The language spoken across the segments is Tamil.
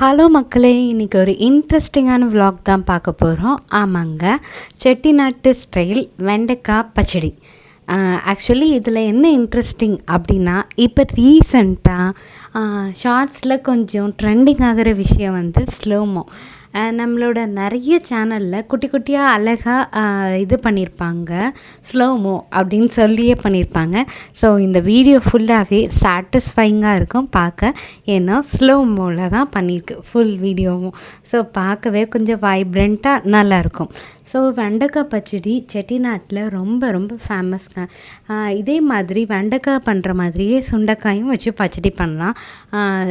ஹலோ மக்களே, இன்றைக்கி ஒரு இன்ட்ரெஸ்டிங்கான vlog தான் பார்க்க போகிறோம். ஆமாங்க, செட்டிநாட்டு ஸ்டைல் வெண்டைக்காய் பச்சடி. ஆக்சுவலி இதில் என்ன இன்ட்ரெஸ்டிங் அப்படின்னா, இப்போ ரீசண்டாக ஷார்ட்ஸில் கொஞ்சம் ட்ரெண்டிங் ஆகிற விஷயம் வந்து ஸ்லோமோ. நம்மளோட நிறைய சேனலில் குட்டி குட்டியாக அழகாக இது பண்ணியிருப்பாங்க, ஸ்லோமோ அப்படின்னு சொல்லியே பண்ணியிருப்பாங்க. ஸோ இந்த வீடியோ ஃபுல்லாகவே சாட்டிஸ்ஃபைங்காக இருக்கும் பார்க்க, ஏன்னா ஸ்லோமோவில் தான் பண்ணியிருக்கு ஃபுல் வீடியோவும். ஸோ பார்க்கவே கொஞ்சம் வைப்ரண்ட்டாக நல்லாயிருக்கும். ஸோ வெண்டைக்காய் பச்சடி செட்டிநாட்டில் ரொம்ப ரொம்ப ஃபேமஸ்ங்க. இதே மாதிரி வெண்டைக்காய் பண்ணுற மாதிரியே சுண்டைக்காயும் வச்சு பச்சடி பண்ணலாம்.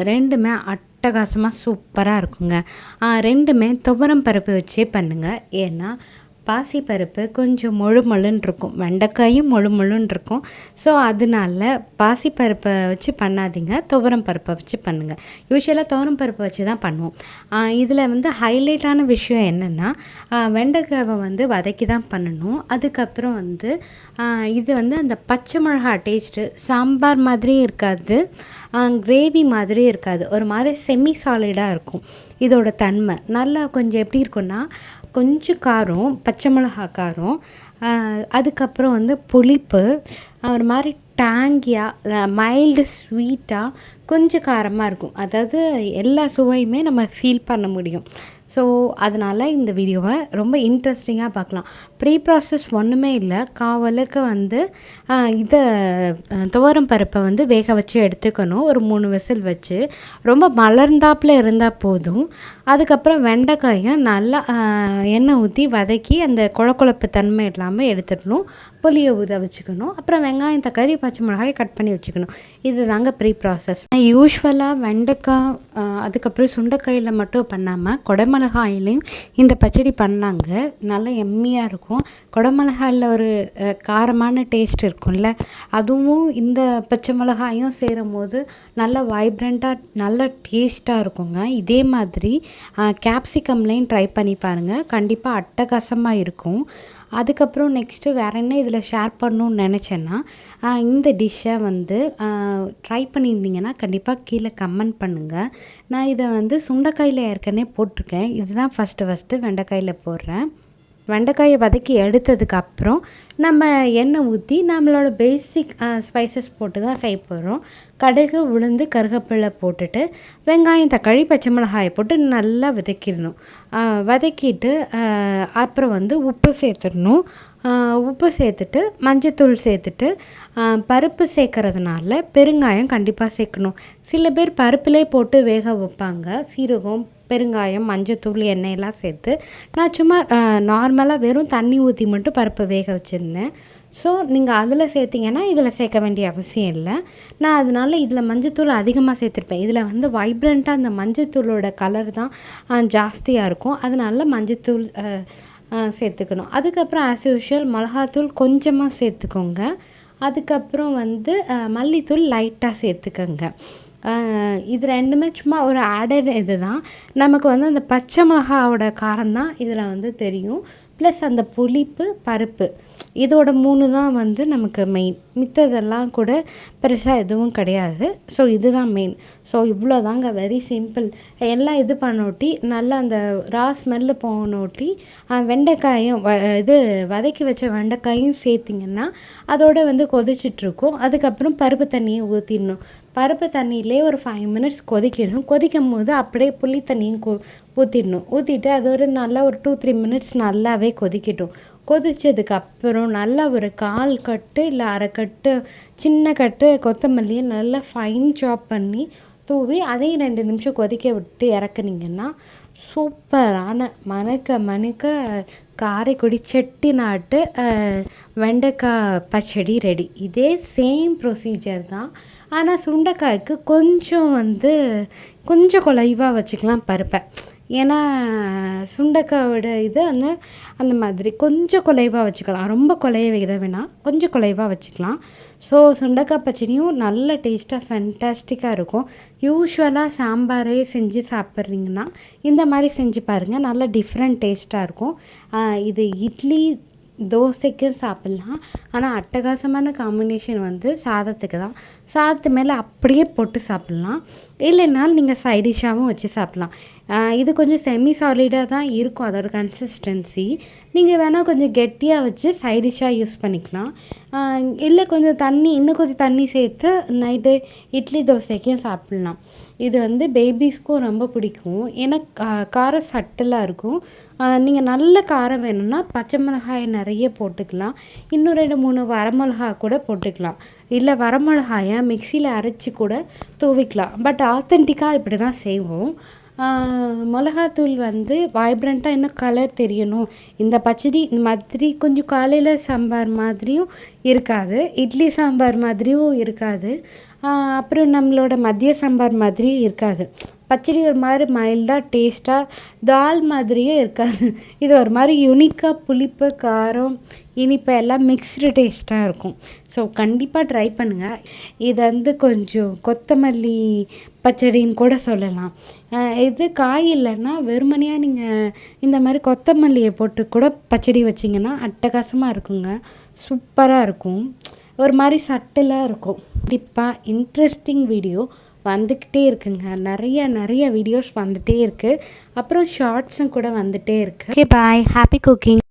ரெண்டுமே அட்டகாசமாக சூப்பராக இருக்குங்க. ரெண்டுமே துவரம் பருப்பு வச்சே பண்ணுங்கள். ஏன்னா பாசிப்பருப்பு கொஞ்சம் மொழு மொழுன்னு இருக்கும், வெண்டைக்காயும் மொழு மொழுன்னு இருக்கும். ஸோ அதனால பாசிப்பருப்பை வச்சு பண்ணாதீங்க, துவரம் பருப்பை வச்சு பண்ணுங்கள். யூஸ்வலாக துவரம் பருப்பை வச்சு தான் பண்ணுவோம். இதில் வந்து ஹைலைட்டான விஷயம் என்னென்னா, வெண்டைக்காவை வந்து வதக்கி தான் பண்ணணும். அதுக்கப்புறம் வந்து இது வந்து அந்த பச்சை மிளகா டேஸ்ட்டு சாம்பார் மாதிரியும் இருக்காது, கிரேவி மாதிரியும் இருக்காது, ஒரு மாதிரி செமி சாலிடாக இருக்கும். இதோட தன்மை நல்லா கொஞ்சம் எப்படி இருக்குன்னா, கொஞ்சம் காரம், பச்சை மிளகா காரம், அதுக்கப்புறம் வந்து புளிப்பு, ஒரு மாதிரி டேங்கியாக மைல்டு ஸ்வீட்டாக கொஞ்சம் காரமாக இருக்கும். அதாவது எல்லா சுவையுமே நம்ம ஃபீல் பண்ண முடியும். ஸோ அதனால் இந்த வீடியோவை ரொம்ப இன்ட்ரெஸ்டிங்காக பார்க்கலாம். ப்ரீ ப்ராசஸ் ஒன்றுமே இல்லை. காவலுக்கு வந்து இதை துவரம் பருப்பை வந்து வேக வச்சு எடுத்துக்கணும், ஒரு 3 விசில் வச்சு. ரொம்ப மலர்ந்தாப்பில் இருந்தால் போதும். அதுக்கப்புறம் வெண்டைக்காயை நல்லா எண்ணெய் ஊற்றி வதக்கி அந்த குழக்குழப்பு தன்மை இல்லாமல் எடுத்துடணும். புளியை ஊற வச்சுக்கணும். அப்புறம் வெங்காயம், தக்காளி, பச்சை மிளகாய் கட் பண்ணி வச்சுக்கணும். இது தாங்க ப்ரீ ப்ராசஸ். யூஸ்வலாக வெண்டைக்காய் அதுக்கப்புறம் சுண்டைக்காயில் மட்டும் பண்ணாமல் குடமிளகாயிலையும் இந்த பச்சடி பண்ணாங்க. நல்லா எம்மியாக இருக்கும். குடமிளகாயில் ஒரு காரமான டேஸ்ட் இருக்கும்ல, அதுவும் இந்த பச்சை மிளகாயும் சேரும் போது நல்லா வைப்ரண்ட்டாக நல்ல டேஸ்ட்டாக இருக்குங்க. இதே மாதிரி கேப்சிகம்லையும் ட்ரை பண்ணி பாருங்கள், கண்டிப்பாக அட்டகாசமாக இருக்கும். அதுக்கப்புறம் நெக்ஸ்ட்டு வேறு என்ன இதில் ஷேர் பண்ணணுன்னு நினச்சேன்னா, இந்த டிஷ்ஷை வந்து ட்ரை பண்ணியிருந்தீங்கன்னா கண்டிப்பாக கீழே கமெண்ட் பண்ணுங்கள். நான் இதை வந்து சுண்டைக்காயில் ஏற்கனவே போட்டிருக்கேன், இதுதான் ஃபஸ்ட்டு வெண்டைக்காயில் போடுறேன். வெண்டைக்காயை வதக்கி எடுத்ததுக்கப்புறம் நம்ம எண்ணெய் ஊற்றி நம்மளோட பேசிக் ஸ்பைசஸ் போட்டு தான் செய்ய போகிறோம். கடுகு, உளுந்து, கருவேப்பிலை போட்டுட்டு வெங்காயம், தக்காளி, பச்சை மிளகாயை போட்டு நல்லா வதக்கிடணும். வதக்கிட்டு அப்புறம் வந்து உப்பு சேர்த்துடணும். உப்பு சேர்த்துட்டு மஞ்சத்தூள் சேர்த்துட்டு பருப்பு சேர்க்கறதுனால பெருங்காயம் கண்டிப்பாக சேர்க்கணும். சில பேர் பருப்பிலே போட்டு வேக வைப்பாங்க, சீரகம், பெருங்காயம், மஞ்சத்தூள், எண்ணெயெல்லாம் சேர்த்து. நான் சும்மா நார்மலாக வெறும் தண்ணி ஊற்றி மட்டும் பருப்பை வேக வச்சுருந்தேன். ஸோ நீங்கள் அதில் சேர்த்திங்கன்னா இதில் சேர்க்க வேண்டிய அவசியம் இல்லை. நான் அதனால் இதில் மஞ்சத்தூள் அதிகமாக சேர்த்துருப்பேன். இதில் வந்து வைப்ரண்ட்டாக அந்த மஞ்சத்தூளோட கலர் தான் ஜாஸ்தியாக இருக்கும், அதனால மஞ்சத்தூள் சேர்த்துக்கணும். அதுக்கப்புறம் ஆஸ் யூஷுவல் மிளகாத்தூள் கொஞ்சமாக சேர்த்துக்கோங்க. அதுக்கப்புறம் வந்து மல்லித்தூள் லைட்டாக சேர்த்துக்கோங்க. இது ரெண்டுமே சும்மா ஒரு ஆடட் இது தான். நமக்கு வந்து அந்த பச்சை மிளகாவோட காரம் தான் இதில் வந்து தெரியும், ப்ளஸ் அந்த புளிப்பு, பருப்பு, இதோட 3 தான் வந்து நமக்கு மெயின். மித்ததெல்லாம் கூட பெருசாக எதுவும் கிடையாது. ஸோ இதுதான் மெயின். ஸோ இவ்வளோ தாங்க, வெரி சிம்பிள். எல்லாம் இது பண்ணோட்டி நல்லா அந்த ரா ஸ்மெல்லு போனோட்டி வெண்டைக்காயும் இது வதக்கி வச்ச வெண்டைக்காயும் சேர்த்திங்கன்னா அதோட வந்து கொதிச்சிட்ருக்கும். அதுக்கப்புறம் பருப்பு தண்ணியை ஊற்றிடணும். பருப்பு தண்ணியிலே ஒரு 5 மினிட்ஸ் கொதிக்கணும். கொதிக்கும் போது அப்படியே புளி தண்ணியும் ஊற்றிடணும். ஊற்றிட்டு அது ஒரு நல்லா ஒரு 2-3 மினிட்ஸ் நல்லாவே கொதிக்கட்டும். கொதித்ததுக்கப்புறம் நல்லா ஒரு 1/4 கட்டு இல்லை 1/2 கட்டு சின்ன கட்டு கொத்தமல்லியை நல்லா ஃபைன் சாப் பண்ணி தூவி அதையும் 2 நிமிஷம் கொதிக்க விட்டு இறக்குனீங்கன்னா சூப்பரான மணக்க காரைக்குடி செட்டிநாட்டு வெண்டைக்காய் பச்சடி ரெடி. இதே சேம் ப்ரொசீஜர் தான். ஆனால் சுண்டைக்காய்க்கு கொஞ்சம் குலைவாக வச்சுக்கலாம் பருப்பை. ஏன்னா சுண்டைக்காயோட இது அந்த மாதிரி கொஞ்சம் குலைவாக வச்சுக்கலாம், ரொம்ப குலைய விட வேணாம், கொஞ்சம் குலைவாக வச்சுக்கலாம். ஸோ சுண்டைக்காய் பச்சடியும் நல்ல டேஸ்ட்டாக ஃபேன்டாஸ்டிக்காக இருக்கும். யூஸ்வலாக சாம்பாரே செஞ்சு சாப்பிட்றீங்கன்னா இந்த மாதிரி செஞ்சு பாருங்கள், நல்ல டிஃப்ரெண்ட் டேஸ்ட்டாக இருக்கும். இது இட்லி, தோசைக்கும் சாப்பிட்லாம். ஆனால் அட்டகாசமான காம்பினேஷன் வந்து சாதத்துக்கு தான். சாதத்து மேலே அப்படியே போட்டு சாப்பிட்லாம். இல்லைனாலும் நீங்கள் சைட் டிஷ்ஷாகவும் வச்சு சாப்பிட்லாம். இது கொஞ்சம் செமி சாலிடாக தான் இருக்கும் அதோட கன்சிஸ்டன்சி. நீங்கள் வேணால் கொஞ்சம் கெட்டியாக வச்சு சைட் டிஷ்ஷாக யூஸ் பண்ணிக்கலாம். இல்லை கொஞ்சம் இன்னும் கொஞ்சம் தண்ணி சேர்த்து நைட்டு இட்லி தோசைக்கும் சாப்பிட்லாம். இது வந்து பேபிஸ்க்கும் ரொம்ப பிடிக்கும். ஏன்னா காரம் சட்டிலாக இருக்கும். நீங்கள் நல்ல காரம் வேணும்னா பச்சை மிளகாய் நிறைய போட்டுக்கலாம். இன்னும் 2 3 வரமிளகா கூட போட்டுக்கலாம். இல்லை வரமிளகாயை மிக்சியில் அரைச்சி கூட தூவிக்கலாம். பட் ஆத்தென்டிக்காக இப்படி தான் செய்வோம். மிளகாத்தூள் வந்து வைப்ரண்ட்டாக இன்னும் கலர் தெரியணும். இந்த பச்சடி இந்த மாதிரி கொஞ்சம் காலையில் சாம்பார் மாதிரியும் இருக்காது, இட்லி சாம்பார் மாதிரியும் இருக்காது, அப்புறம் நம்மளோட மதிய சாம்பார் மாதிரியும் இருக்காது. பச்சடி ஒரு மாதிரி மைல்டாக டேஸ்ட்டாக தால் மாதிரியே இருக்காது. இது ஒரு மாதிரி யூனிக்காக புளிப்பு காரம் இனிப்பு எல்லாம் மிக்ஸ்டு டேஸ்ட்டாக இருக்கும். ஸோ கண்டிப்பாக ட்ரை பண்ணுங்கள். இது வந்து கொஞ்சம் கொத்தமல்லி பச்சடின்னு கூட சொல்லலாம். இது காய் இல்லைன்னா வெறுமனையாக நீங்கள் இந்த மாதிரி கொத்தமல்லியை போட்டு கூட பச்சடி வச்சிங்கன்னா அட்டகாசமாக இருக்குங்க. சூப்பராக இருக்கும். ஒரு மாதிரி சட்டிலாக இருக்கும். கண்டிப்பாக இன்ட்ரெஸ்டிங் வீடியோ வந்துக்கிட்டே இருக்குங்க. நிறைய வீடியோஸ் வந்துகிட்டே இருக்குது. அப்புறம் ஷார்ட்ஸும் கூட வந்துகிட்டே இருக்குது. Okay bye. Happy cooking.